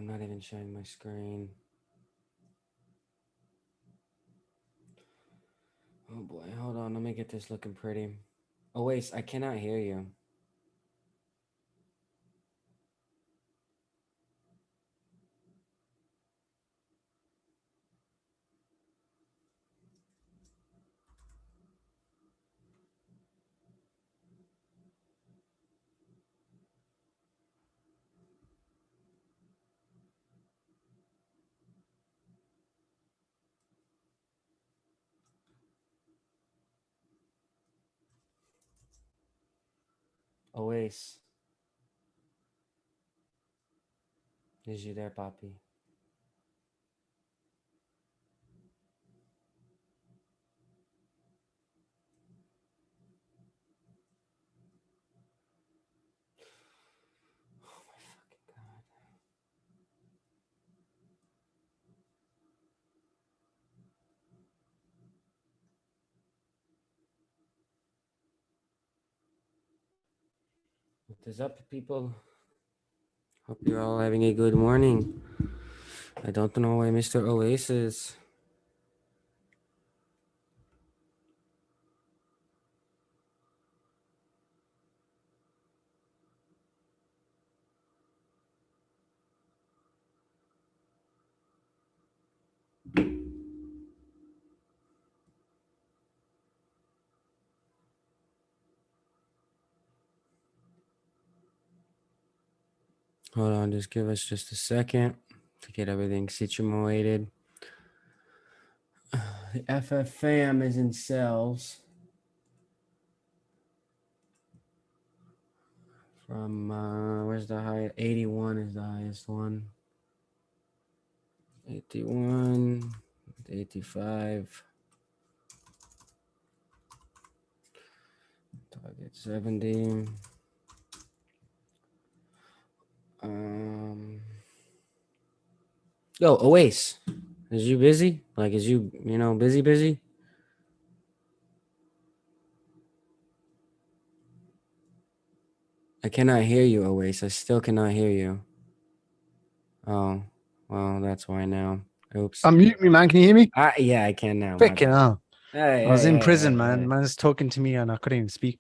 I'm not even showing my screen. Oh boy, hold on. Let me get this looking pretty. Oh wait, I cannot hear you. Oasis. Is you there, Poppy? Oh my fucking god. What is up, people? Hope you're all having a good morning. I don't know why Mr. Oasis. Hold on, just give us just a second to get everything situated. The FFM is in cells. From where's the high? 81 is the highest one. 81, 85. Target 70. Yo, Oasis, is you busy? Like, is you busy? I cannot hear you, Oasis. I still cannot hear you. Oh, well, that's why now. Oops. Unmute me, man. Can you hear me? Yeah, I can now. Freaking hell. Hey, I was in prison, hey, man. hey. Man's talking to me and I couldn't even speak.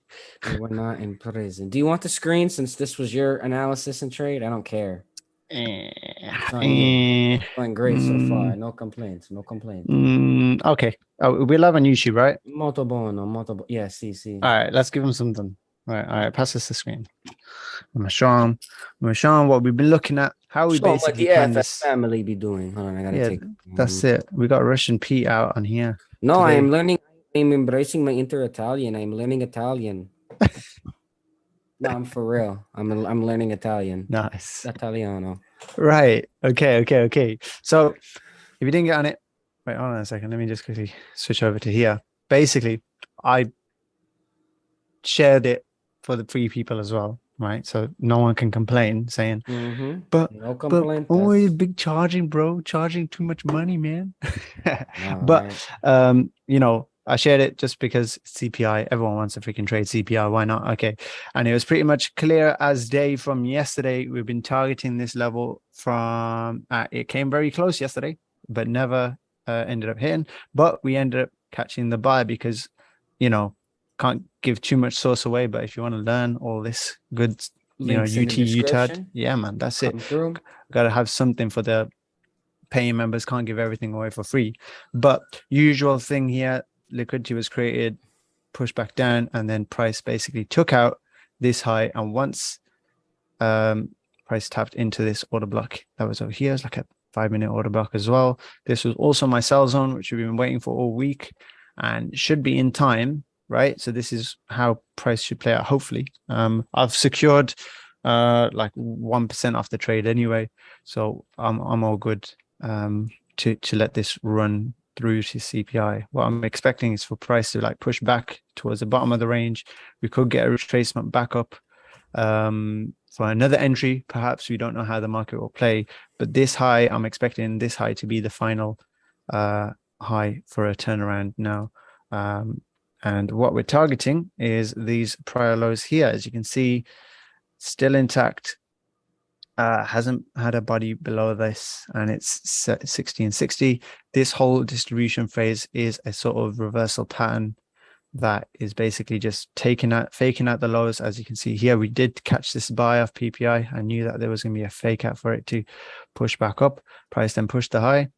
You were not in prison. Do you want the screen since this was your analysis and trade? I don't care. It's on you. It's going great so far. No complaints. No complaints. Okay. Oh, we're live on YouTube, right? Molto buono. Yeah, see. All right, let's give him something. All right, pass us the screen. I'm gonna show him what we've been looking at, how we basically plan this. Family be doing. Hold on, I gotta take. That's it. We got Russian Pete out on here. No, today. I am learning. I'm embracing my inter-Italian. I'm learning Italian. No, I'm for real. I'm learning Italian. Nice. Italiano. Right. Okay. So if you didn't get on it, wait, hold on a second. Let me just quickly switch over to here. Basically, I shared it for the free people as well, right? So no one can complain saying, but no complaint. But always big charging, bro, charging too much money, man. But right. I shared it just because CPI, everyone wants to freaking trade CPI. Why not? Okay. And it was pretty much clear as day from yesterday. We've been targeting this level from, it came very close yesterday, but never ended up hitting. But we ended up catching the buy because, can't give too much source away. But if you want to learn all this good, UTAD, yeah, man, that's it. Got to have something for the paying members. Can't give everything away for free. But usual thing here, liquidity was created, pushed back down, and then price basically took out this high. And once price tapped into this order block that was over here, it's like a 5-minute order block as well. This was also my sell zone, which we've been waiting for all week and should be in time, right? So this is how price should play out, hopefully. I've secured like 1% off the trade anyway, so I'm all good to let this run through to CPI. What I'm expecting is for price to like push back towards the bottom of the range. We could get a retracement back up for another entry. Perhaps we don't know how the market will play, but this high, I'm expecting this high to be the final high for a turnaround now. And what we're targeting is these prior lows here. As you can see, still intact. hasn't had a body below this, and it's set 1660. This whole distribution phase is a sort of reversal pattern that is basically just faking out the lows. As you can see here, we did catch this buy off PPI. I knew that there was going to be a fake out for it to push back up. Price then pushed the high,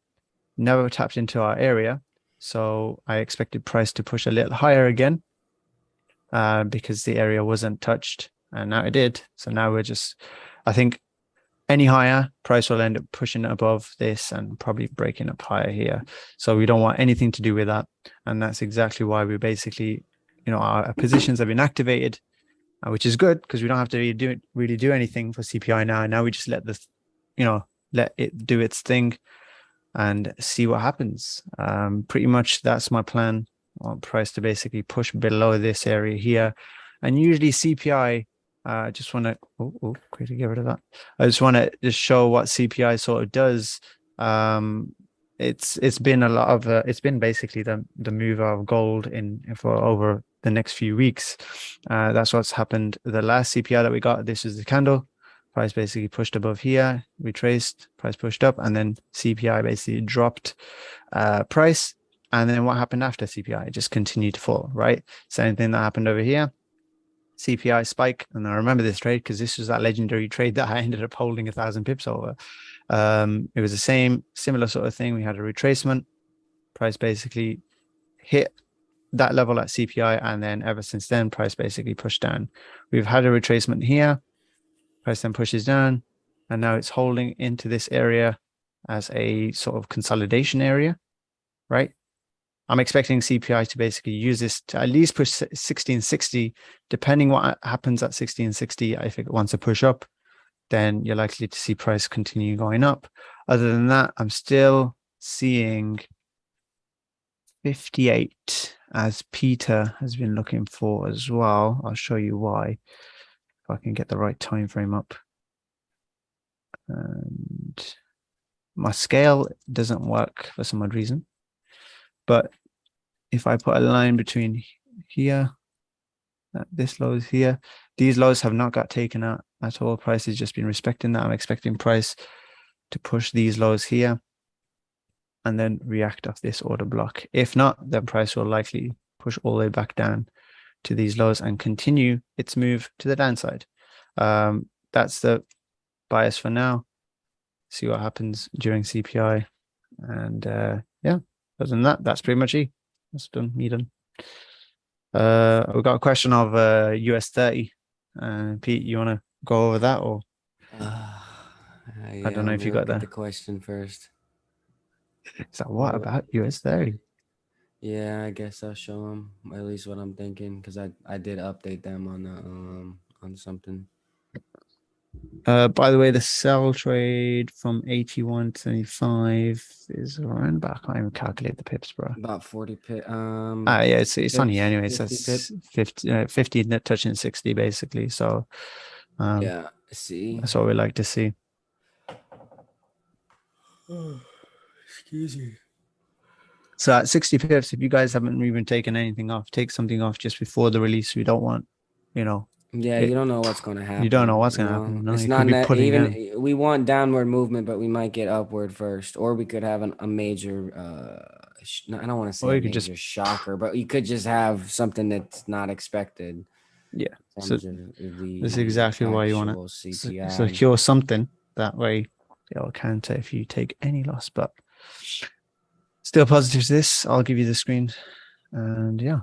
never tapped into our area. So I expected price to push a little higher again because the area wasn't touched, and now it did. So now we're just, I think any higher, price will end up pushing above this and probably breaking up higher here. So we don't want anything to do with that. And that's exactly why we basically, our positions have been activated, which is good because we don't have to really do anything for CPI now. And now we just let let it do its thing and see what happens. Pretty much that's my plan. I want price to basically push below this area here. And usually CPI, I just want to quickly get rid of that. I just want to just show what CPI sort of does. It's been a lot of it's been basically the move of gold for over the next few weeks. That's what's happened. The last CPI that we got, this is the candle. Price basically pushed above here, retraced, price pushed up, and then CPI basically dropped price. And then what happened after CPI? It just continued to fall, right? Same thing that happened over here. CPI spike, and I remember this trade because this was that legendary trade that I ended up holding 1,000 pips over. It was the similar sort of thing. We had a retracement, price basically hit that level at CPI, and then ever since then, price basically pushed down. We've had a retracement here, price then pushes down, and now it's holding into this area as a sort of consolidation area, right? I'm expecting CPI to basically use this to at least push 1660. Depending what happens at 1660, if it wants to push up, then you're likely to see price continue going up. Other than that, I'm still seeing 58 as Peter has been looking for as well. I'll show you why if I can get the right time frame up. And my scale doesn't work for some odd reason. But if I put a line between here, this low is here, these lows have not got taken out at all. Price has just been respecting that. I'm expecting price to push these lows here and then react off this order block. If not, then price will likely push all the way back down to these lows and continue its move to the downside. That's the bias for now. See what happens during CPI. And yeah, other than that, that's pretty much it. That's done. Me done. We got a question of US30. Pete, you want to go over that, or Yeah, I don't know if you got that. The question first. So what about US30? Yeah, I guess I'll show them at least what I'm thinking because I did update them on something. By the way, the sell trade from 81 to 75 is around about. I can't even calculate the pips, bro. About 40 pips. Yeah, it's pips, on here anyway. So that's 50 net touching 60 basically. So yeah, see, that's what we like to see. Oh, excuse me. So at 60 pips, if you guys haven't even taken anything off, take something off just before the release. We don't want, Yeah, you don't know what's going to happen. You don't know what's going to happen. No, it's not that even we want downward movement, but we might get upward first, or we could have a major. I don't want to say a major shocker, but you could just have something that's not expected. Yeah, so that's exactly why you want to secure something. That way, it'll counter if you take any loss. But still positive to this. I'll give you the screen, and yeah.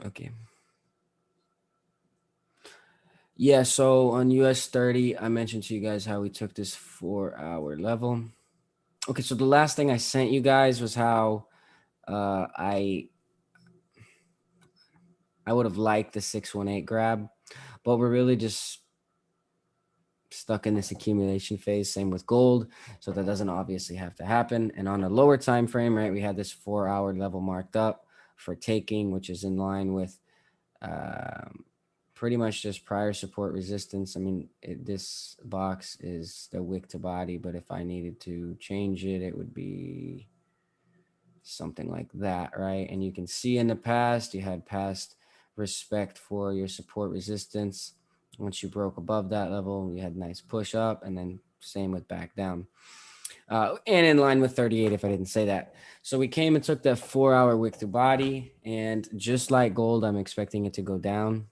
Okay. Yeah, so on US30, I mentioned to you guys how we took this 4-hour level. Okay, so the last thing I sent you guys was how I would have liked the 618 grab, but we're really just stuck in this accumulation phase. Same with gold, so that doesn't obviously have to happen. And on a lower time frame, right, we had this 4-hour level marked up for taking, which is in line with pretty much just prior support resistance. I mean, this box is the wick to body, but if I needed to change it, it would be something like that, right? And you can see in the past, you had past respect for your support resistance. Once you broke above that level, you had nice push up, and then same with back down. And in line with 38, if I didn't say that. So we came and took that 4-hour wick to body, and just like gold, I'm expecting it to go down.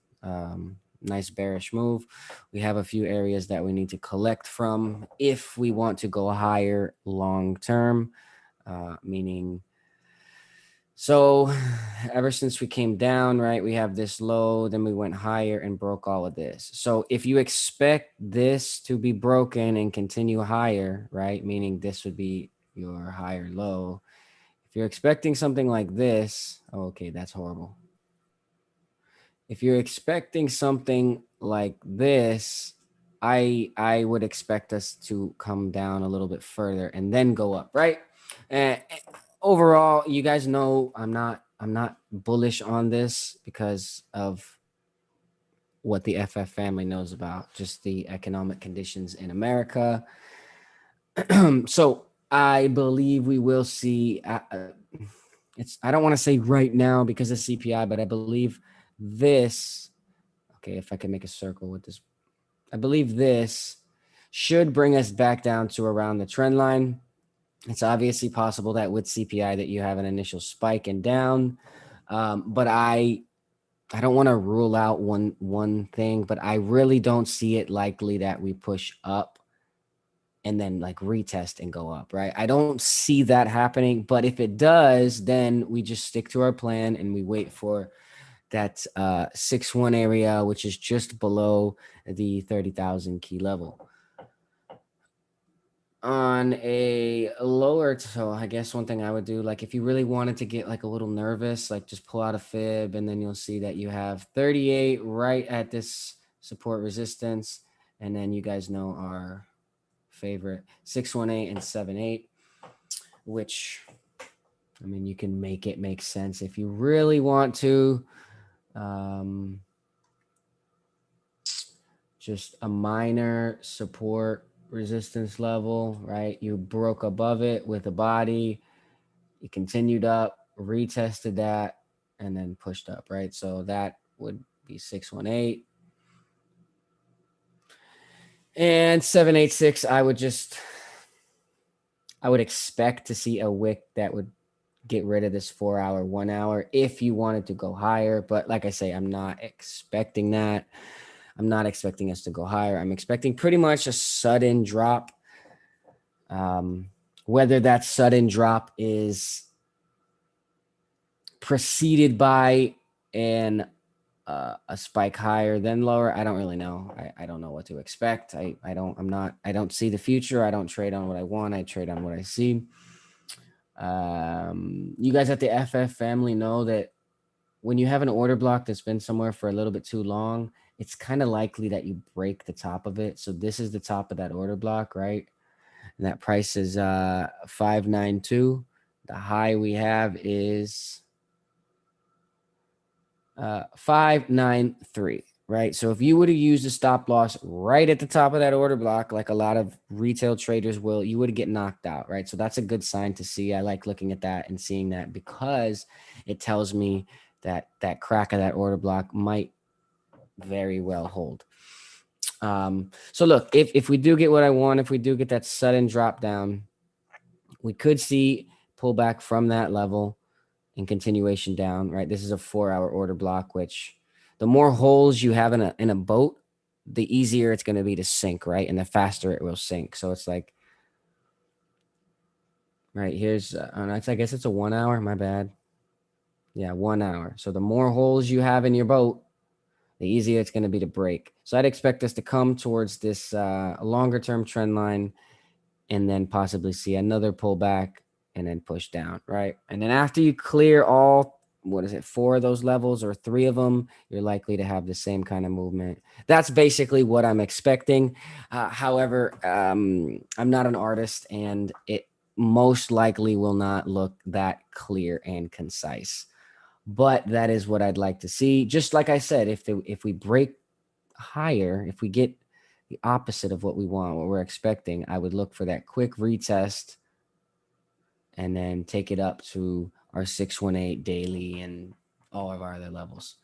Nice bearish move. We have a few areas that we need to collect from if we want to go higher long term, meaning, so ever since we came down, right, we have this low, then we went higher and broke all of this. So if you expect this to be broken and continue higher, right, meaning this would be your higher low. If you're expecting something like this, okay, that's horrible. If you're expecting something like this, I would expect us to come down a little bit further and then go up, right? And overall, you guys know I'm not bullish on this because of what the FF family knows about just the economic conditions in America. So I believe we will see. I don't want to say right now because of CPI, but I believe this. Okay, if I can make a circle with this, I believe this should bring us back down to around the trend line. It's obviously possible that with CPI that you have an initial spike and down, but I don't want to rule out one thing, but I really don't see it likely that we push up and then like retest and go up, right? I don't see that happening, but if it does, then we just stick to our plan and we wait for that 6-1 area, which is just below the 30,000 key level. On a lower, so I guess one thing I would do, like if you really wanted to get like a little nervous, like just pull out a fib and then you'll see that you have 38 right at this support resistance. And then you guys know our favorite 618 and 78, which, I mean, you can make it make sense if you really want to. Just a minor support resistance level, right? You broke above it with a body, you continued up, retested that, and then pushed up, right? So that would be 618. And 786, I would expect to see a wick that would get rid of this 4-hour, 1 hour if you wanted to go higher. But like I say, I'm not expecting that. I'm not expecting us to go higher. I'm expecting pretty much a sudden drop. Whether that sudden drop is preceded by a spike higher then lower, I don't really know. I don't know what to expect. I don't see the future. I don't trade on what I want. I trade on what I see. You guys at the FF family know that when you have an order block that's been somewhere for a little bit too long, it's kind of likely that you break the top of it. So this is the top of that order block, right? And that price is 592. The high we have is 593, right? So if you would have used a stop loss right at the top of that order block, like a lot of retail traders will, you would get knocked out, right? So that's a good sign to see. I like looking at that and seeing that because it tells me that that crack of that order block might very well hold. So look, if we do get what I want, if we do get that sudden drop down, we could see pullback from that level and continuation down, right? This is a 4-hour order block, which the more holes you have in a boat, the easier it's going to be to sink, right? And the faster it will sink. So it's like, right, here's, I guess it's a 1 hour, my bad. Yeah, 1 hour. So the more holes you have in your boat, the easier it's going to be to break. So I'd expect us to come towards this longer term trend line and then possibly see another pullback and then push down, right? And then after you clear all, 4 of those levels or 3 of them, you're likely to have the same kind of movement. That's basically what I'm expecting. However, I'm not an artist and it most likely will not look that clear and concise. But that is what I'd like to see. Just like I said, if we break higher, if we get the opposite of what we want, what we're expecting, I would look for that quick retest and then take it up to our 618 daily and all of our other levels.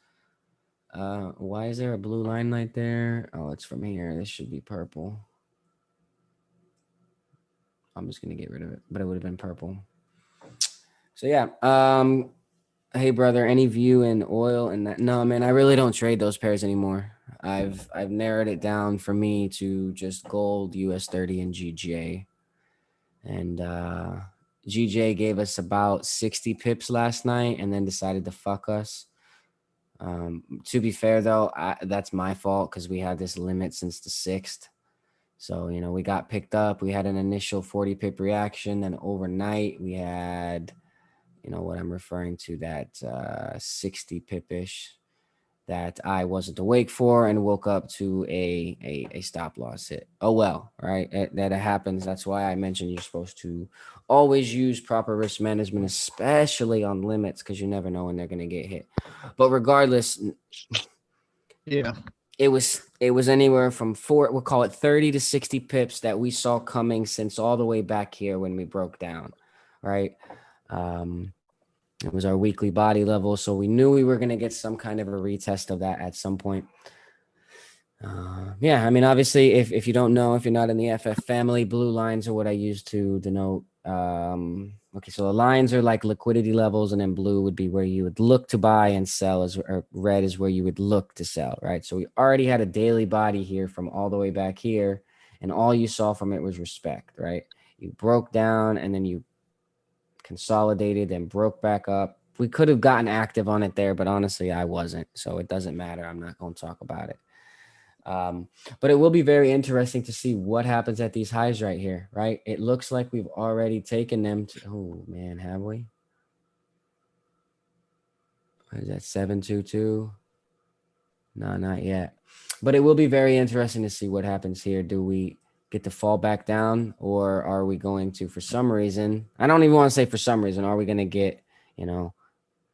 Why is there a blue line right there? Oh, it's from here. This should be purple. I'm just gonna get rid of it, but it would have been purple. So yeah. Hey brother, any view in oil and that? No, man, I really don't trade those pairs anymore. I've narrowed it down for me to just gold, US30, and GJ. And GJ gave us about 60 pips last night and then decided to fuck us. To be fair though, that's my fault because we had this limit since the 6th. So, we got picked up. We had an initial 40 pip reaction. Then overnight we had, what I'm referring to, that 60 pip-ish that I wasn't awake for and woke up to a stop loss hit. Oh, well, right? That happens. That's why I mentioned you're supposed to always use proper risk management, especially on limits, because you never know when they're going to get hit. But regardless, yeah, it was anywhere from we'll call it 30 to 60 pips that we saw coming since all the way back here when we broke down, right? It was our weekly body level, so we knew we were going to get some kind of a retest of that at some point. Yeah, I mean, obviously, if you don't know, if you're not in the FF family, blue lines are what I use to denote. Okay, so the lines are like liquidity levels, and then blue would be where you would look to buy and sell, or red is where you would look to sell, right? So we already had a daily body here from all the way back here, and all you saw from it was respect, right? You broke down, and then you consolidated and broke back up. We could have gotten active on it there, but honestly, I wasn't. So it doesn't matter. I'm not going to talk about it. But it will be very interesting to see what happens at these highs right here, right? It looks like we've already taken them to, oh man, have we? What is that, 722? No, not yet. But it will be very interesting to see what happens here. Do we get to fall back down, or are we going to, for some reason, I don't even want to say for some reason, are we going to get,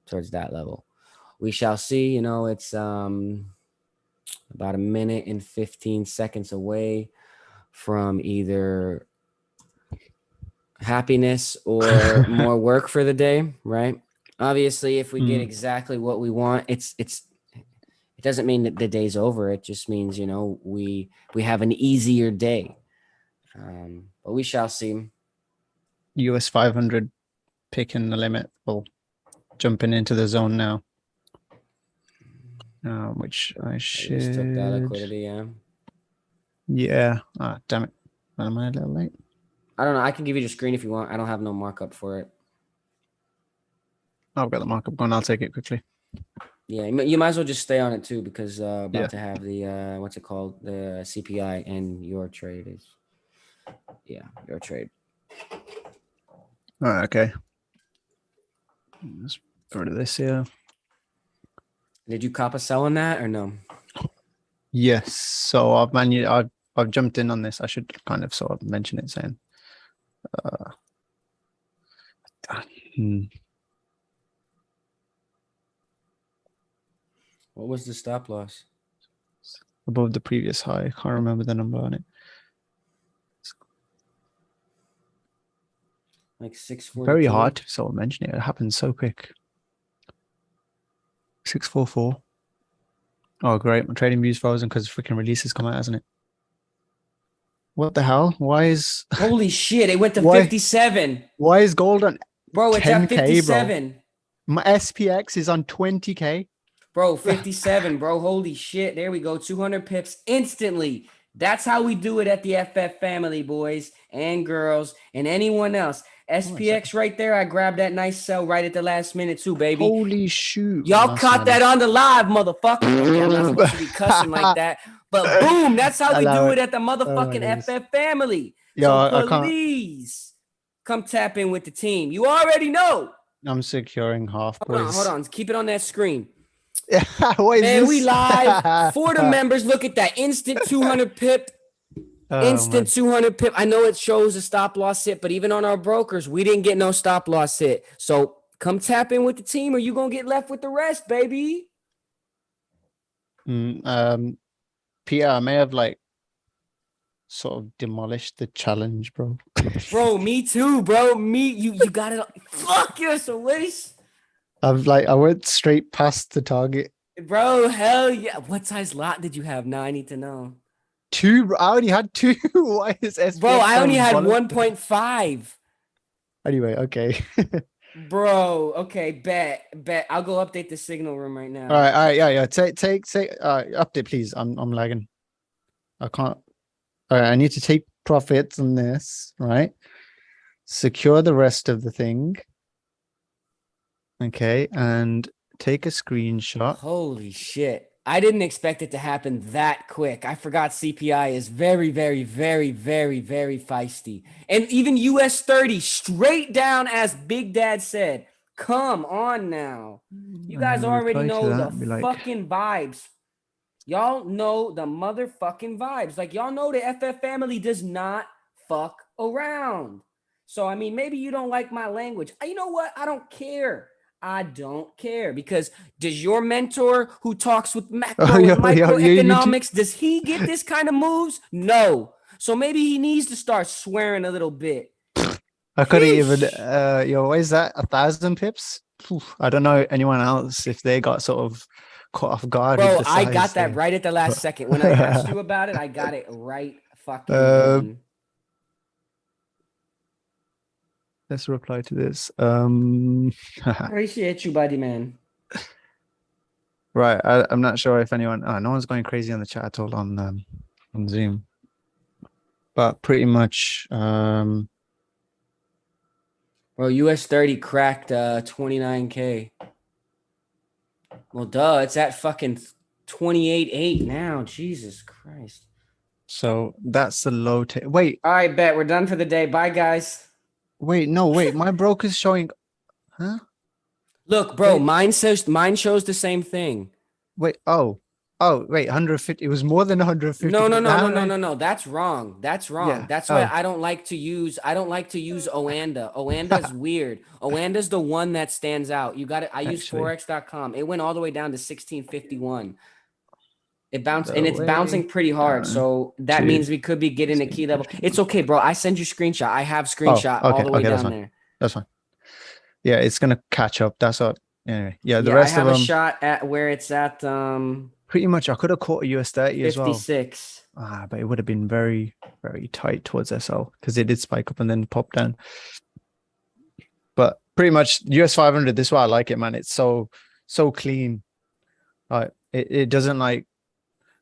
towards that level? We shall see. It's about a minute and 15 seconds away from either happiness or more work for the day, right? Obviously, if we get exactly what we want, it doesn't mean that the day's over. It just means, we have an easier day. But we shall see. US 500 picking the limit. Well, jumping into the zone now. Which I should. Just took that liquidity, yeah. Yeah. Damn it. Am I a little late? I don't know. I can give you the screen if you want. I don't have no markup for it. I've got the markup going. I'll take it quickly. Yeah, you might as well just stay on it too, because about to have the what's it called, the CPI, and your trade is, your trade. All right, okay. Let's go to this here. Did you cop a sell on that or no? Yes. So I've jumped in on this. I should kind of sort of mention it, saying, What was the stop loss? above the previous high. I can't remember the number on it. Like 642. Very hard to sort of mention it. It happens so quick. 644. Oh, great. My trading view's frozen because freaking releases come out, hasn't it? What the hell? Why is... Holy shit, it went to 57. Why is gold on... Bro, it's at 57. Bro. My SPX is on 20K. Bro, 57, bro. Holy shit. There we go. 200 pips instantly. That's how we do it at the FF family, boys and girls, and anyone else. SPX right there. I grabbed that nice sell right at the last minute too, baby. Holy shoot. Y'all caught that on the live, motherfucker. Okay, I'm not supposed to be cussing like that. But boom, that's how we do it at the motherfucking FF family. So please come tap in with the team. You already know. I'm securing half. Hold on. Keep it on that screen. Man, we live for the members. Look at that instant 200 pip. Instant 200 pip. I know it shows a stop loss hit, but even on our brokers, we didn't get no stop loss hit. So come tap in with the team, or you gonna get left with the rest, baby. Peter, I may have sort of demolished the challenge, bro. Bro, me too, bro. You got it. Fuck, you're so waste. I went straight past the target. Bro, hell yeah. What size lot did you have? Now I need to know. Two, bro. I only had two. Why is Bro, SPX I so only had volatile? 1.5. Anyway, okay. Bro, okay, bet. I'll go update the signal room right now. All right, yeah. Take, update, please. I'm lagging. I can't. All right, I need to take profits on this, right? Secure the rest of the thing. Okay, and take a screenshot. Holy shit. I didn't expect it to happen that quick. I forgot CPI is very, very, very, very, very feisty. And even US30 straight down as Big Dad said. Come on now. You I'm guys gonna already reply to know that the and be like, fucking vibes. Y'all know the motherfucking vibes. Like, y'all know the FF family does not fuck around. So, I mean, maybe you don't like my language. You know what? I don't care. I don't care because does your mentor who talks with oh, macro and you do. microeconomics, does he get this kind of moves? No. So maybe he needs to start swearing a little bit. I couldn't even. Sheesh. What is that? 1,000 pips? I don't know anyone else if they got sort of caught off guard with Bro, the I size got that there. right at the last second. When I asked you about it, I got it right fucking uh, then. let's reply to this. Appreciate you, buddy, man. Right. I'm not sure if anyone. Oh, no one's going crazy on the chat at all on Zoom. But pretty much. Bro, US30 cracked 29K. Well, duh, it's at fucking 28.8 now. Jesus Christ. So that's the low. Wait, All right, bet we're done for the day. Bye, guys. wait, no, wait. My broker's showing. Huh? Look, bro, Wait, mine shows the same thing. wait. Oh, wait. 150. It was more than 150. No, no, no, no, How no, did no, no. That's wrong. That's wrong. Yeah. That's why Oh, I don't like to use Oanda. Oanda's weird. Oanda's the one that stands out. You got it. I use actually, forex.com. It went all the way down to 1651. It bounced the and it's way bouncing pretty hard. down So that to means we could be getting a key level. It's 1651. okay, bro. I send you screenshot. I have Oh, screenshot all okay, the way okay. That's down fine. there. That's fine. Yeah, it's gonna catch up. That's what. Anyway, yeah. The Yeah, I rest of have a them, shot at where it's at pretty much. I could have caught a US30 as well. 56. But it would have been very, very tight towards SL because it did spike up and then pop down. But pretty much US 500. This is why I like it, man. It's so clean. It doesn't like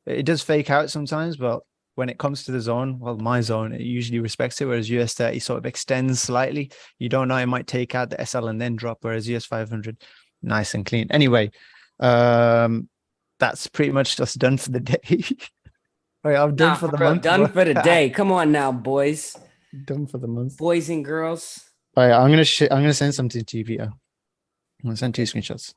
it does fake out sometimes, but when it comes to the zone, well, my zone, it usually respects it. Whereas US30 sort of extends slightly. You don't know, it might take out the SL and then drop. Whereas US 500, nice and clean. Anyway, that's pretty much just done for the day. Right, I'm done Nah, for for the real. month, Done bro. for the day. Come on now, boys. Done for the month. Boys and girls. All right, I'm gonna send something to you, Peter. I'm gonna send two screenshots.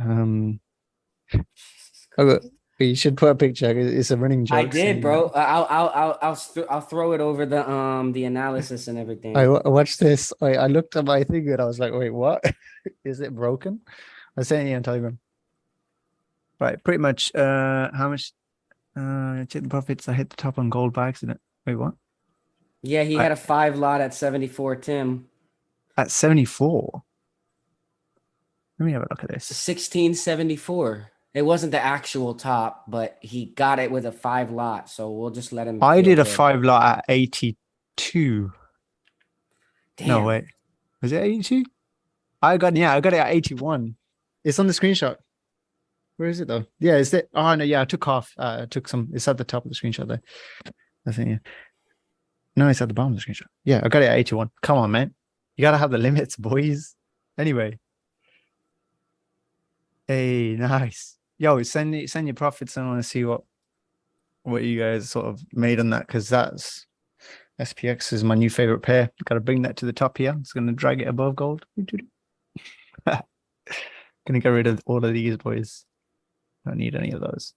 um, oh, you should put a picture. It's a running joke. I did, bro. I'll throw it over the analysis and everything. I watched this. I looked at my thing and I was like, wait, what? Is it broken? I sent you on Telegram. Right, pretty much. How much? Check the profits. I hit the top on gold by accident. Wait, what? Yeah, he had a 5 lot at 74, Tim. At 74. Let me have a look at this. 1674. It wasn't the actual top, but he got it with a 5 lot. So we'll just let him. I feel did a good. 5 lot at 82. Damn. No, wait. Was it 82? I got it at 81. It's on the screenshot. Where is it though? Yeah, is it? Oh no, yeah, I took off. I took some. It's at the top of the screenshot there. I think. Yeah. No, it's at the bottom of the screenshot. Yeah, I got it at 81. Come on, man. You gotta have the limits, boys. Anyway. Hey, nice. Yo, send your profits. I want to see what you guys sort of made on that, because that's SPX is my new favorite pair. Got to bring that to the top here. It's gonna drag it above gold. Gonna get rid of all of these, boys. Don't need any of those.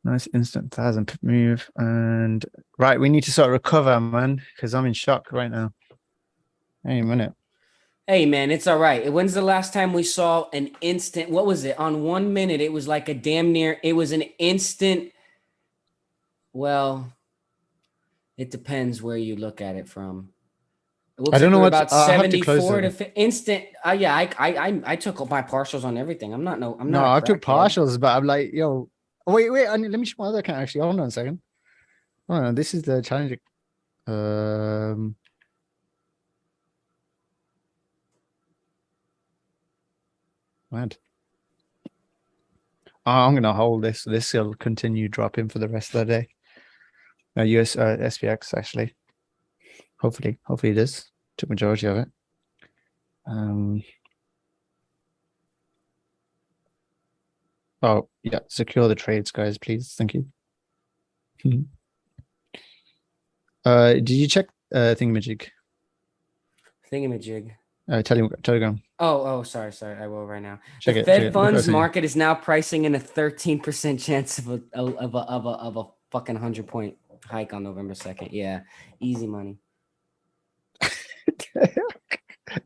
Nice instant 1,000 pip move. And right, we need to sort of recover, man, because I'm in shock right now. Hey, a minute. Hey man, it's all right. When's the last time we saw an instant? What was it? On 1 minute, it was like a damn near. It was an instant. Well, it depends where you look at it from. It I looks don't like know we're what. about I have to close 74 them. to instant. Yeah, I took my partials on everything. I'm No, not a I took crackhead. partials, but I'm like, yo, wait. Let me show my other account. Actually, hold on a second. Hold on, this is the challenge. Um, Mad. I'm gonna hold this. This will continue dropping for the rest of the day. US SPX actually. Hopefully it is. Took majority of it. Um. Oh yeah, secure the trades, guys, please. Thank you. Did you check Thingamajig? Thingamajig. Telegram. Sorry. I will right now. The Check it. Check Fed it. Look what I funds say. market is now pricing in a 13% chance of a fucking 100-point hike on November 2nd. Yeah, easy money. Easy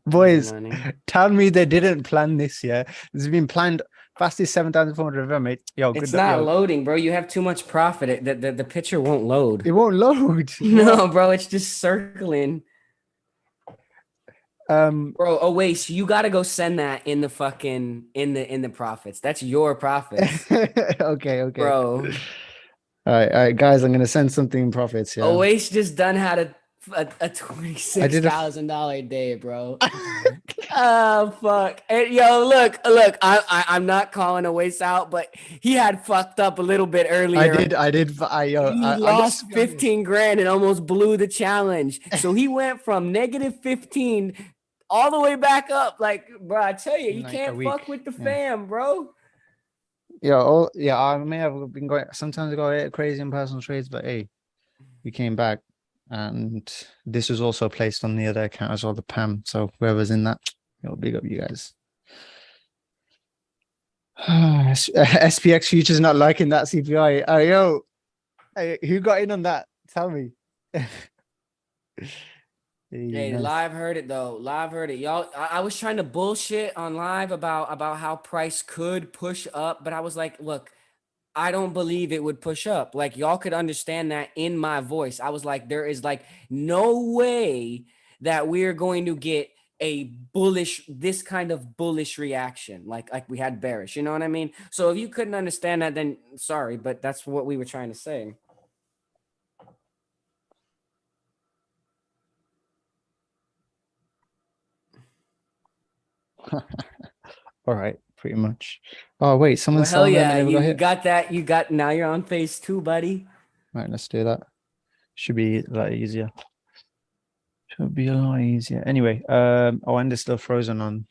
Boys, money. tell me they didn't plan this. Yeah, this has been planned. Fastest 7,400 ever, mate. Yo, It's good. not Yo, loading, bro. You have too much profit. The picture won't load. it won't load. What? No, bro, it's just circling. Bro, oh wait, so you gotta go send that in the fucking in the profits. That's your profits, Okay. bro. All right, guys. I'm gonna send something in profits. Yeah, Oasis just done had a I $26,000 did a. day, bro. Oh fuck! And, yo, look. I'm not calling Oasis out, but he had fucked up a little bit I earlier. did. I did. He I'm just to lost be honest. 15 grand and almost blew the challenge. So he went from negative 15 all the way back up. Like, bro, I tell you, In you like a can't fuck week. with the Yeah. fam, bro. Yeah. Oh, yeah. I may have been going. Sometimes I go crazy in personal trades, but hey, we came back, and this was also placed on the other account as well, the PAM. So whoever's in that, it'll big up you guys. SPX futures not liking that CPI. Oh, yo, hey, who got in on that? Tell me. Hey, Nice. live heard it though. Live heard it, y'all. I was trying to bullshit on live about how price could push up, but I was like, look, I don't believe it would push up. Like y'all could understand that in my voice. I was like, there is like no way that we're going to get this kind of bullish reaction, like we had bearish. You know what I mean? So if you couldn't understand that, then sorry, but that's what we were trying to say. All right, pretty much. Oh, wait, Well, someone's hell selling and yeah, they never got you hit. got that. You got now. You're on phase 2, buddy. Right, let's do that. Should be a lot easier. Should be a lot easier. Anyway, oh, and it's still frozen on.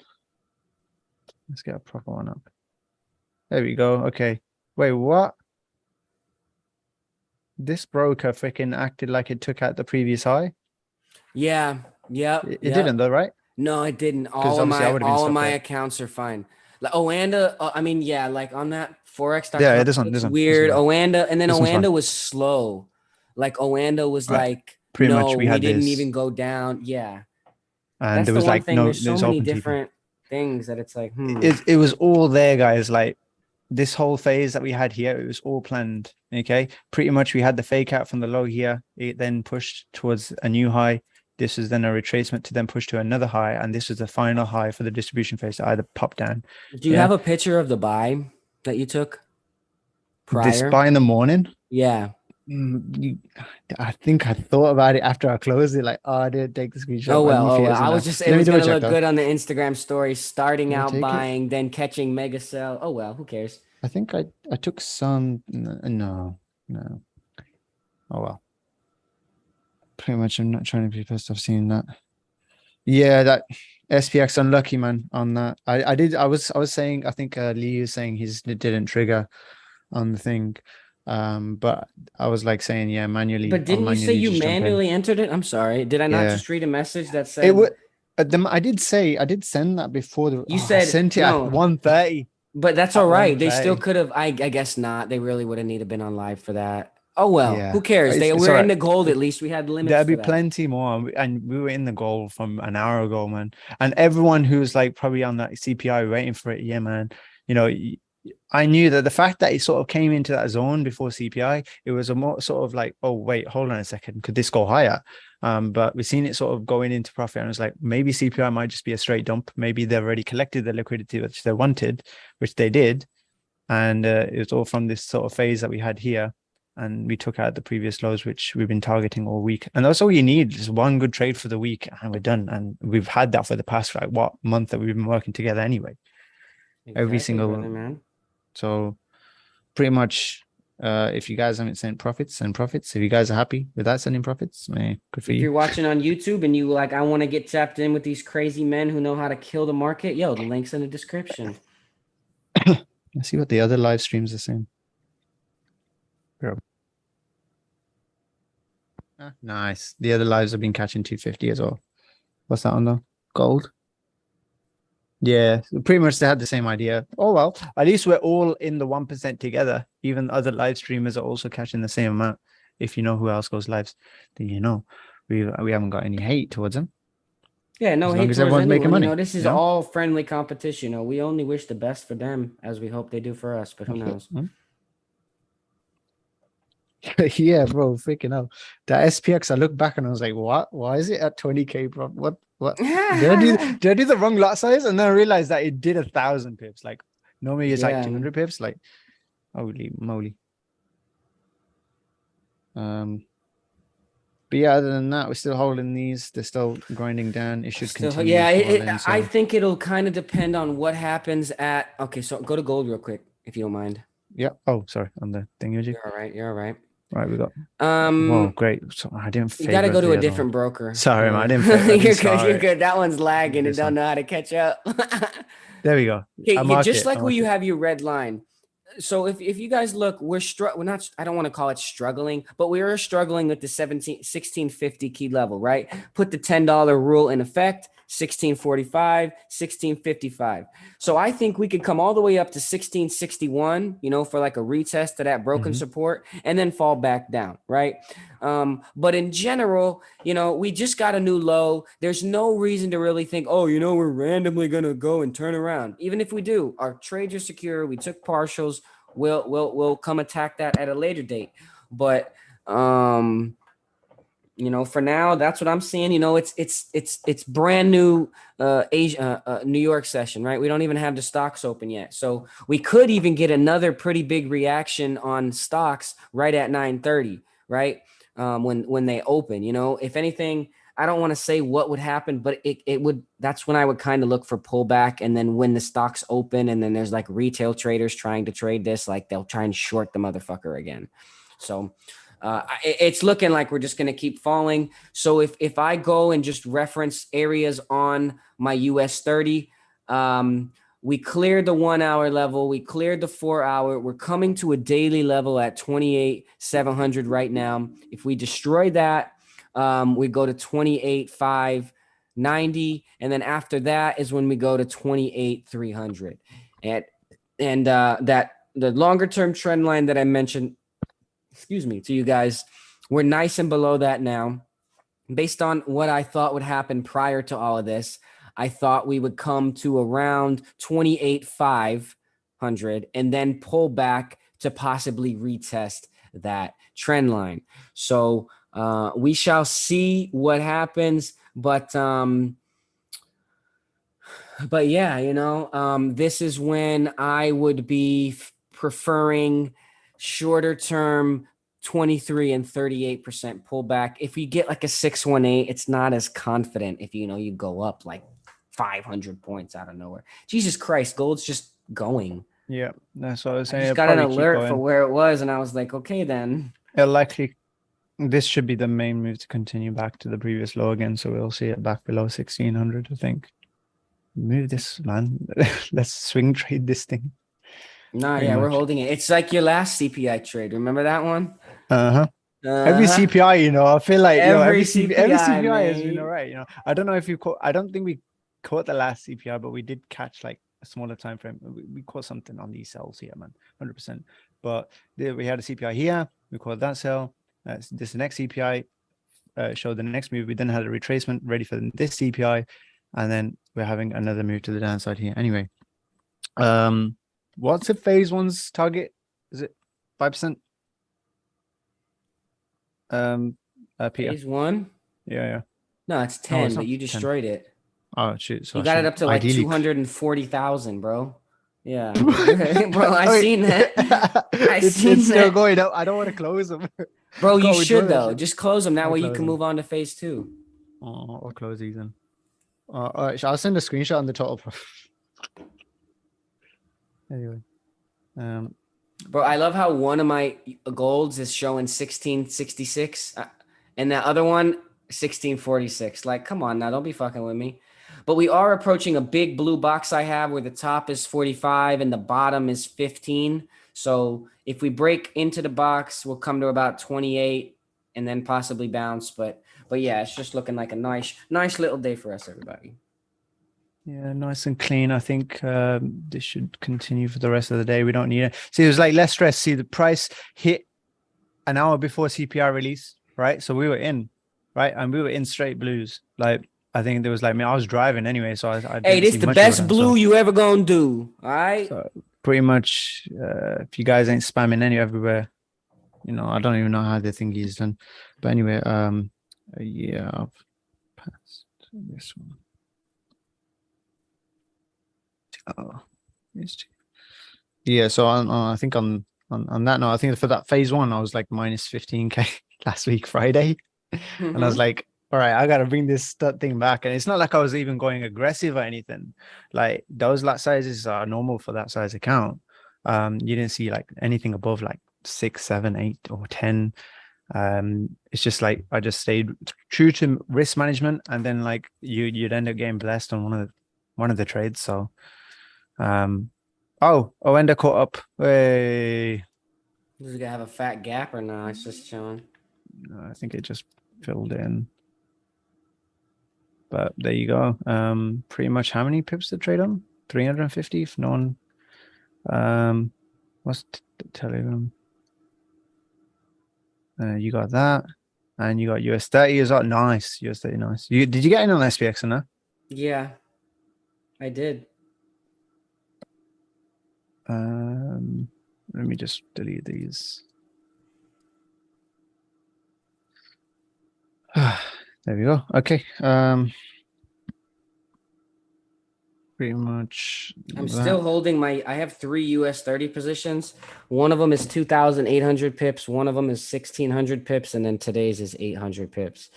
Let's get a proper one up. There we go. Okay. Wait, what? This broker freaking acted like it took out the previous high. Yeah. Yep. It Yep. didn't though, right? No, it didn't. Because obviously I would have been All of stopped my there. accounts are fine. Like Oanda, I mean, yeah, like on that Yeah, forex.com, this one, it's this one, this weird. one. Oanda, and then This one's fine. Oanda was slow. Like Oanda was Right. like, Pretty no, much we we had didn't this. even go down. Yeah. And That's there the was one like thing. no, There's so there's many open TP. different things that it's like, It was all there, guys. Like this whole phase that we had here, it was all planned. Okay. Pretty much we had the fake out from the low here. It then pushed towards a new high. This is then a retracement to then push to another high. And this is the final high for the distribution phase to either pop down. Do you have a picture of the buy that you took This prior? buy in the morning. Yeah. I think I thought about it after I closed it. Like, oh, I didn't take the screenshot. Oh Let well, me oh figure well. something I was out. just it Let me was double gonna check look though. good on the Instagram story, starting Did I out take it? buying, then catching mega sell. Oh well, who cares? I think I took some. No. Oh well. Pretty much, I'm not trying to be pissed off seeing that. Yeah, that SPX unlucky, man. On that, I was saying. I think Lee was saying it didn't trigger on the thing, but I was like saying, yeah, manually. But I'll didn't you say manually you just jump in. manually entered it? I'm sorry. Did I not Yeah, just read a message that it said would. I did send that before the. you I said sent it at no, 1:30. but that's all At right. They still 1:30. could have. I guess not. They really would have needed been on live for that. Oh well, Yeah, who cares? it's all We're in right. the gold at least. We had limits There'll for be that. plenty more, and we were in the goal from an hour ago, man. And everyone who's like probably on that CPI waiting for it, yeah, man. You know, I knew that the fact that it sort of came into that zone before CPI, it was a more sort of like, oh wait, hold on a second, could this go higher? But we've seen it sort of going into profit, and it's like maybe CPI might just be a straight dump. Maybe they've already collected the liquidity which they wanted, which they did, and it was all from this sort of phase that we had here. And we took out the previous lows, which we've been targeting all week. And that's all you need, is one good trade for the week, and we're done. And we've had that for the past like what month that we've been working together anyway. Every Exactly, single. brother, man. So pretty much, if you guys haven't sent profits, send profits. If you guys are happy with that sending profits, good for If you. you're watching on YouTube and you like, I want to get tapped in with these crazy men who know how to kill the market, yo, the link's in the description. Let's see what the other live streams are saying. Bro. Nice. The other lives have been catching 250 as well. What's that on though? Gold. Yeah, pretty much they had the same idea. Oh well, at least we're all in the 1% together. Even other live streamers are also catching the same amount. If you know who else goes lives, then you know we haven't got any hate towards them. Yeah, no As long hate as towards everyone's making anyone. money, This is all friendly competition. We only wish the best for them as we hope they do for us, but who knows? Yeah, bro, freaking hell. That SPX, I look back and I was like, what? Why is it at 20K, bro? What? Did I do the wrong lot size? And then I realized that it did 1,000 pips. Like normally it's like Yeah. 200 pips. Like, holy moly. But yeah, other than that, we're still holding these. They're still grinding down. It should Still, continue yeah, falling. I So think it'll kind of depend on what happens at. Okay, so go to gold real quick if you don't mind. yeah. Oh, sorry, on the thingy. You're all right. You're all right. Right, we got. Whoa, great. So I didn't You got to favor go to a the other one. different broker. Sorry, man. I didn't. I didn't You're good. star You're it. good. That one's lagging and This don't one. know how to catch up. There we go. Okay, I mark just it. like where you have your red line. So if you guys look, we're not, I don't want to call it struggling, but we are struggling with the 1650 key level, right? Put the $10 rule in effect, 1645, 1655. So I think we could come all the way up to 1661, for like a retest to that broken support and then fall back down, right? But in general, we just got a new low. There's no reason to really think, oh, we're randomly going to go and turn around. Even if we do, our trades are secure. We took partials. We'll come attack that at a later date. But, for now, that's what I'm seeing. It's brand new Asia, New York session, right? We don't even have the stocks open yet. So we could even get another pretty big reaction on stocks right at 9:30, right? When they open, if anything, I don't want to say what would happen, but it would, that's when I would kind of look for pullback. And then when the stocks open and then there's like retail traders trying to trade this, like they'll try and short the motherfucker again. So it's looking like we're just going to keep falling. So if I go and just reference areas on my US30, we cleared the 1 hour level. We cleared the 4 hour. We're coming to a daily level at 28,700 right now. If we destroy that, we go to 28,590. And then after that is when we go to 28,300. And that the longer term trend line that I mentioned, to you guys, we're nice and below that now. Based on what I thought would happen prior to all of this, I thought we would come to around 28,500 and then pull back to possibly retest that trend line. So we shall see what happens. But yeah, this is when I would be preferring shorter term 23 and 38% pullback. If you get like a 618, it's not as confident if you go up like 500 points out of nowhere. Jesus Christ, gold's just going. Yeah, that's what I was saying. I just got an alert for where it was, and I was like, okay, then. It'll likely, this should be the main move to continue back to the previous low again. So we'll see it back below 1,600, I think. Move this, man. Let's swing trade this thing. Nah, yeah, we're holding it. It's like your last CPI trade. Remember that one? Every CPI, I feel like every CPI has been all right. I don't know if you caught. I don't think we caught the last CPI, but we did catch like a smaller time frame. We caught something on these cells here, man, 100%. But we had a CPI here. We called that sell. This next CPI showed the next move. We then had a retracement ready for this CPI, and then we're having another move to the downside here. Anyway, what's the phase one's target? Is it 5%? Peter. Phase one? Yeah. No, it's No, 10, it's but not you 10. destroyed it. Oh shoot! So You I got it should up to like ideally 240,000, bro. Yeah. Bro, I Wait. seen that. It's still going up. I don't want to close them. Bro, you Go withdraw should that though. shit. Just close them. That I'll way you close can them. move on to phase two. Oh, I'll close these then. All right, I'll send a screenshot on the total. Anyway, Bro, I love how one of my golds is showing 1666 and that other one 1646. Like, come on now, don't be fucking with me. But we are approaching a big blue box I have where the top is 45 and the bottom is 15. So if we break into the box, we'll come to about 28 and then possibly bounce. But yeah, it's just looking like a nice little day for us, everybody. yeah, nice and clean. I think this should continue for the rest of the day. We don't need it. See, it was like less stress. See, the price hit an hour before CPI release, right? So we were in, right? And we were in straight blues. Like, I think there was like, I was driving anyway, so I didn't Hey, this see the much best of it. blue you ever gonna do. All right. So pretty much, if you guys ain't spamming everywhere, I don't even know how the thingy is done. But anyway, yeah, I've passed this one. Oh, yeah. So I think on that note, I think for that phase one, I was like minus 15K last week Friday, and I was like, all right, I gotta bring this thing back. And it's not like I was even going aggressive or anything. Like those lot sizes are normal for that size account. You didn't see like anything above like 6, 7, 8, or 10. It's just like I just stayed true to risk management, and then like you'd end up getting blessed on one of the trades. So Enda caught up. Hey. Does it have a fat gap or no? It's just showing. I think it just filled in. But there you go. Pretty much how many pips to trade on? 350 if no one. What's Telegram? You got that. And you got US30 as well. Nice. US30, nice. Did you get in on SPX or no? Yeah, I did. Let me just delete these. There we go. Okay. Pretty much. I'm still holding I have 3 US30 positions. One of them is 2,800 pips. One of them is 1,600 pips. And then today's is 800 pips.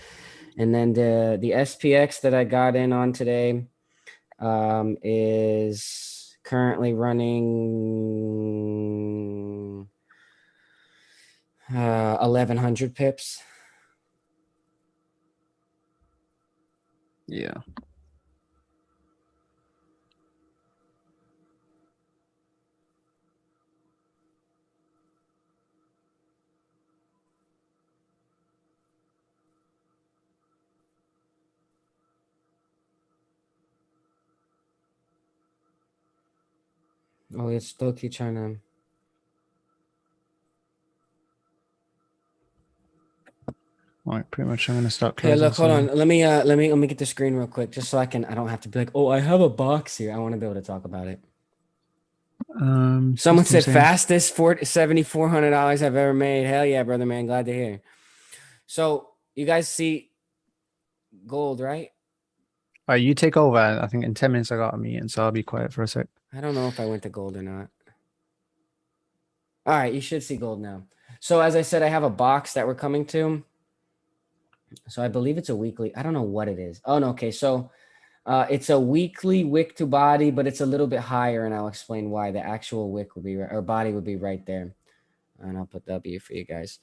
And then the SPX that I got in on today is currently running 1,100 pips. Yeah. Oh, it's still keep trying to. All right, pretty much I'm gonna start closing. Hey, look, hold on. Let me get the screen real quick, just so I don't have to be like, oh, I have a box here. I want to be able to talk about it. Someone said fastest $7,400 I've ever made. Hell yeah, brother, man. Glad to hear. So you guys see gold, right? All right, you take over. I think in 10 minutes I got a meeting, so I'll be quiet for a sec. I don't know if I went to gold or not. All right, you should see gold now. So as I said, I have a box that we're coming to. So I believe it's a weekly. I don't know what it is. Oh, no. Okay. So it's a weekly wick to body, but it's a little bit higher, and I'll explain why. The actual wick would be or body would be right there. And I'll put W for you guys.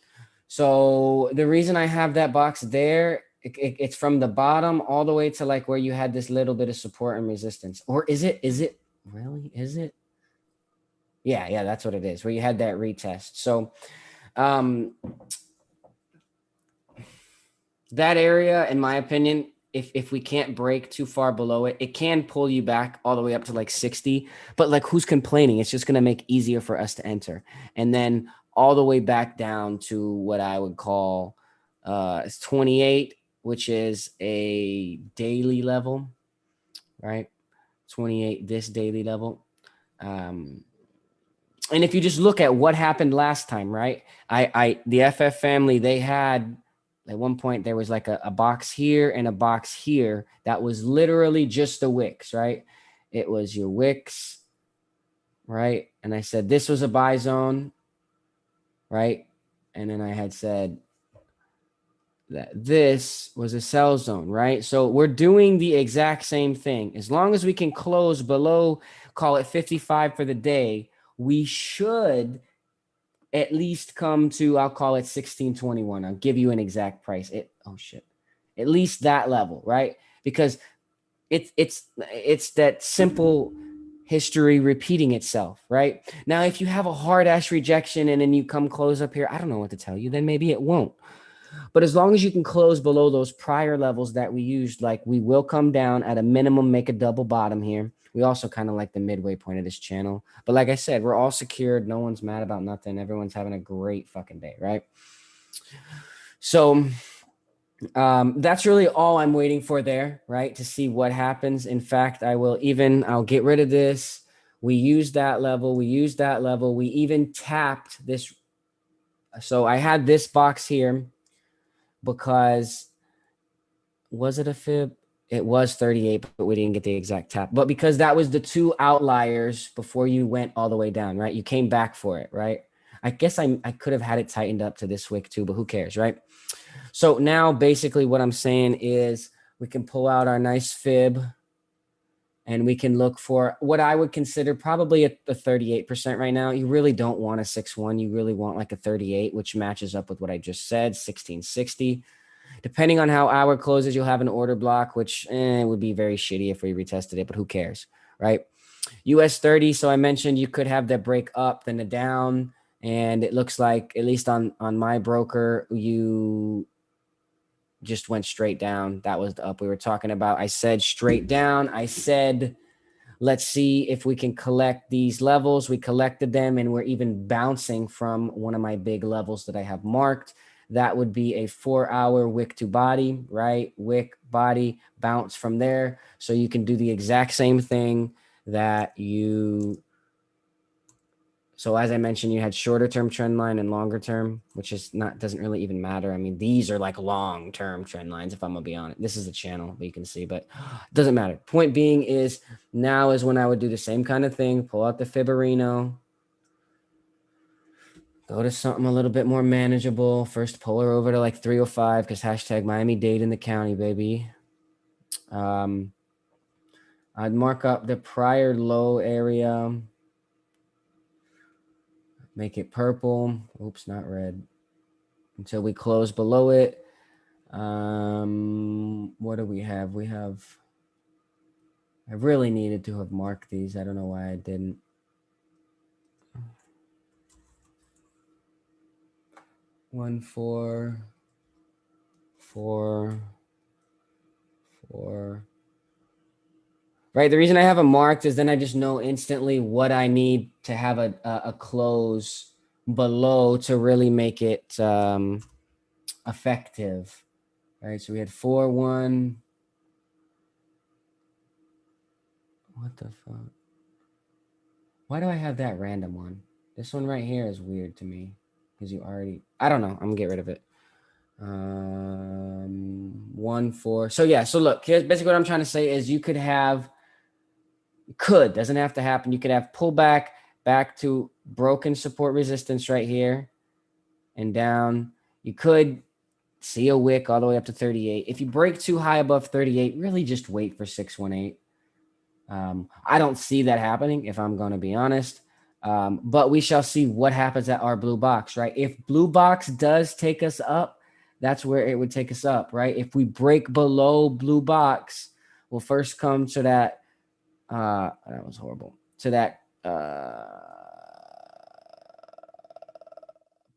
So the reason I have that box there, it's from the bottom all the way to like where you had this little bit of support and resistance. Or is it really? Is it? Yeah, that's what it is, where you had that retest. So that area, in my opinion, if we can't break too far below it, it can pull you back all the way up to like 60. But like, who's complaining? It's just going to make easier for us to enter. And then all the way back down to what I would call 28, which is a daily level, right? 28, this daily level. And if you just look at what happened last time, right? The FF family, they had at one point there was like a box here and a box here that was literally just the wicks, right? It was your wicks, right? And I said this was a buy zone, right? And then I had said that this was a sell zone, right? So we're doing the exact same thing. As long as we can close below, call it 55 for the day, we should at least come to, I'll call it 1621. I'll give you an exact price. At least that level, right? Because it's that simple history repeating itself, right? Now, if you have a hard ass rejection and then you come close up here, I don't know what to tell you, then maybe it won't. But as long as you can close below those prior levels that we used, like we will come down at a minimum, make a double bottom here. We also kind of like the midway point of this channel. But like I said, we're all secured. No one's mad about nothing. Everyone's having a great fucking day, right? So that's really all I'm waiting for there, right? To see what happens. In fact, I'll get rid of this. We used that level. We even tapped this. So I had this box here because was it a fib? It was 38, but we didn't get the exact tap. But because that was the two outliers before you went all the way down, right? You came back for it, right? I guess I could have had it tightened up to this wick too, but who cares, right? So now basically what I'm saying is we can pull out our nice fib and we can look for what I would consider probably a 38% right now. You really don't want a 6-1. You really want like a 38, which matches up with what I just said, 1660. Depending on how hour closes, you'll have an order block, which would be very shitty if we retested it, but who cares, right? US30, so I mentioned you could have the break up, then the down, and it looks like, at least on my broker, you just went straight down. That was the up we were talking about. I said straight down. I said, let's see if we can collect these levels. We collected them, and we're even bouncing from one of my big levels that I have marked. That would be a 4-hour wick to body, right? Wick, body, bounce from there. So you can do the exact same thing that you... So as I mentioned, you had shorter term trend line and longer term, which doesn't really even matter. I mean, these are like long term trend lines, if I'm gonna be honest. This is the channel, but you can see, but it doesn't matter. Point being is now is when I would do the same kind of thing, pull out the Fibonacci, go to something a little bit more manageable. First, pull her over to like 305 because hashtag Miami-Dade in the county, baby. I'd mark up the prior low area. Make it purple. Oops, not red. Until we close below it. What do we have? I really needed to have marked these. I don't know why I didn't. One, four. Right. The reason I have them marked is then I just know instantly what I need to have a close below to really make it effective. Right. So we had 4, 1. What the fuck? Why do I have that random one? This one right here is weird to me because I don't know. I'm gonna get rid of it. 1, 4. So yeah. So look, here's basically what I'm trying to say is doesn't have to happen. You could have pullback back to broken support resistance right here and down. You could see a wick all the way up to 38. If you break too high above 38, really just wait for 618. I don't see that happening, if I'm going to be honest. But we shall see what happens at our blue box, right? If blue box does take us up, that's where it would take us up, right? If we break below blue box, we'll first come to that. That was horrible. To that,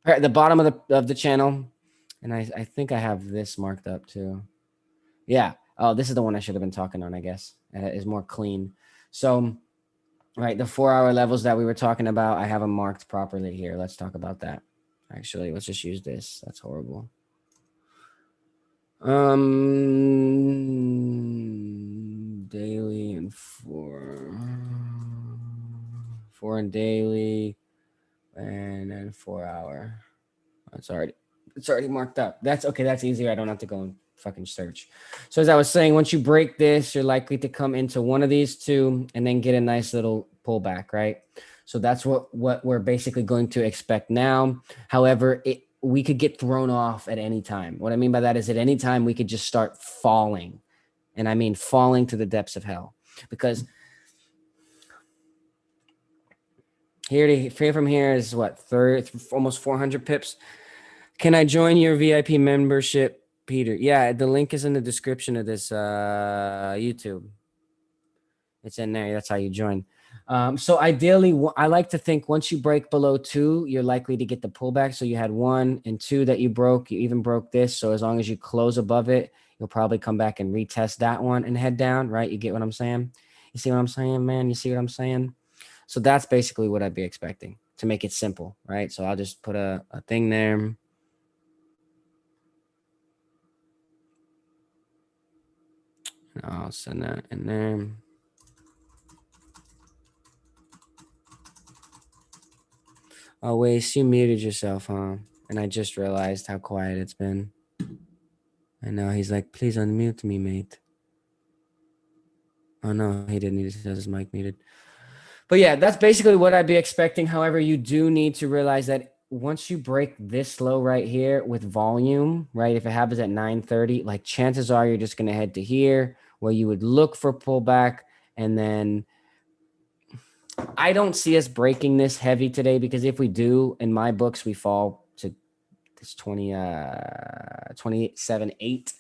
at the bottom of the channel, and I think I have this marked up too. Yeah. Oh, this is the one I should have been talking on, I guess. It is more clean. So, right, the 4-hour levels that we were talking about, I have them marked properly here. Let's talk about that. Actually, let's just use this. That's horrible. Daily and four and daily, and then 4 hour. It's already marked up. That's okay. That's easier. I don't have to go and fucking search. So as I was saying, once you break this, you're likely to come into one of these two and then get a nice little pullback, right? So that's what we're basically going to expect now. However, we could get thrown off at any time. What I mean by that is at any time we could just start falling. And I mean falling to the depths of hell. Because here from here is what, almost 400 pips. Can I join your VIP membership, Peter? Yeah, the link is in the description of this YouTube. It's in there. That's how you join. So ideally, I like to think once you break below 2, you're likely to get the pullback. So you had 1 and 2 that you broke. You even broke this. So as long as you close above it, you'll probably come back and retest that one and head down, right? You get what I'm saying? You see what I'm saying, man? You see what I'm saying? So that's basically what I'd be expecting, to make it simple, right? So I'll just put a thing there. I'll send that in there. Oh, wait, you muted yourself, huh? And I just realized how quiet it's been. I know. He's like, please unmute me, mate. Oh, no, he didn't. He just has his mic muted. But yeah, that's basically what I'd be expecting. However, you do need to realize that once you break this low right here with volume, right, if it happens at 9:30, like chances are you're just going to head to here where you would look for pullback. And then I don't see us breaking this heavy today, because if we do, in my books, we fall to this 27.8.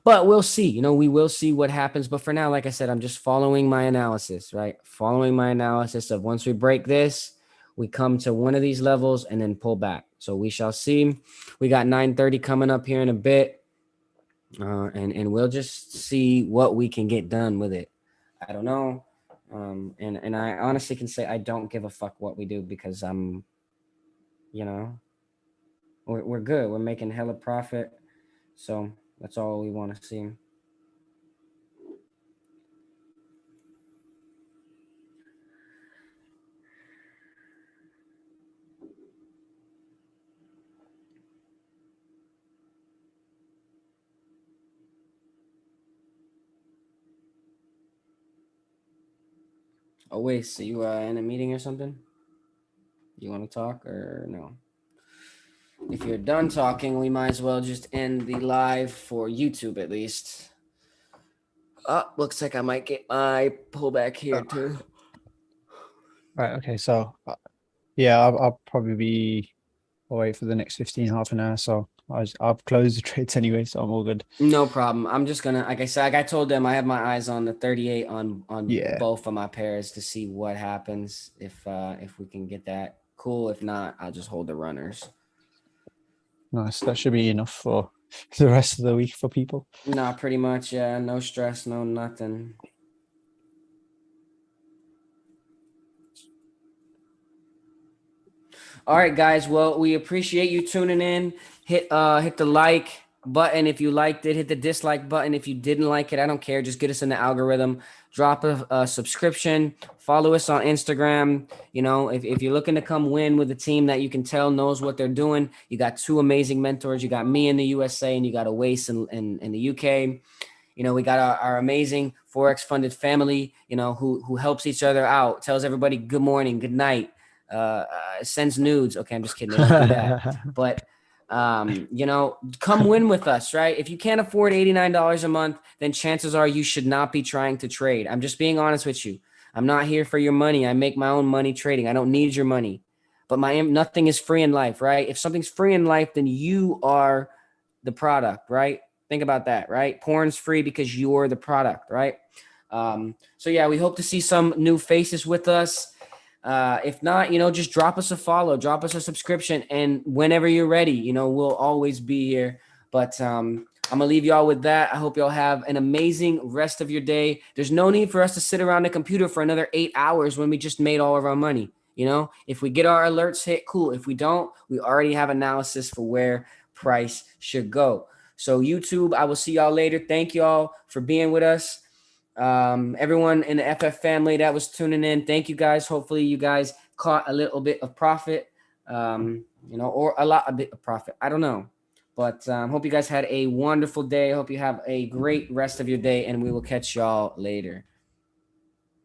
But we'll see. We will see what happens. But for now, like I said, I'm just following my analysis, right? Following my analysis of once we break this, we come to one of these levels and then pull back. So we shall see. We got 9:30 coming up here in a bit. And we'll just see what we can get done with it. I don't know. And I honestly can say I don't give a fuck what we do, because we're good. We're making hella profit. So that's all we want to see. Oh, wait, so you in a meeting or something? You want to talk or no? If you're done talking, we might as well just end the live for YouTube at least. Oh, looks like I might get my pullback here too. Right. Okay. So, yeah, I'll probably be away for the next 15, half an hour. So I've closed the trades anyway, so I'm all good. No problem. I'm just gonna, like I said, like I told them, I have my eyes on the 38 on both of my pairs to see what happens if we can get that. Cool. If not, I'll just hold the runners. Nice. That should be enough for the rest of the week for people. Nah, pretty much. Yeah. No stress. No nothing. All right, guys. Well, we appreciate you tuning in. Hit the like button if you liked it. Hit the dislike button if you didn't like it. I don't care. Just get us in the algorithm. Drop a subscription. Follow us on Instagram. If you're looking to come win with a team that you can tell knows what they're doing, you got 2 amazing mentors. You got me in the USA and you got Awais in the UK. We got our amazing ForexFunded family, who helps each other out, tells everybody good morning, good night, sends nudes. Okay, I'm just kidding. They don't do that. But, come win with us, right? If you can't afford $89 a month, then chances are you should not be trying to trade. I'm just being honest with you. I'm not here for your money. I make my own money trading. I don't need your money. But nothing is free in life, right? If something's free in life, then you are the product, right? Think about that, right? Porn's free because you're the product, right? So yeah, we hope to see some new faces with us. If not, just drop us a follow, drop us a subscription, and whenever you're ready, we'll always be here. But I'm gonna leave y'all with that. I hope y'all have an amazing rest of your day. There's no need for us to sit around the computer for another 8 hours when we just made all of our money. You know, if we get our alerts hit, cool. If we don't, we already have analysis for where price should go. So YouTube, I will see y'all later. Thank y'all for being with us. Everyone in the FF family that was tuning in, thank you guys. Hopefully you guys caught a little bit of profit, or a bit of profit. I don't know. But hope you guys had a wonderful day. Hope you have a great rest of your day, and we will catch y'all later.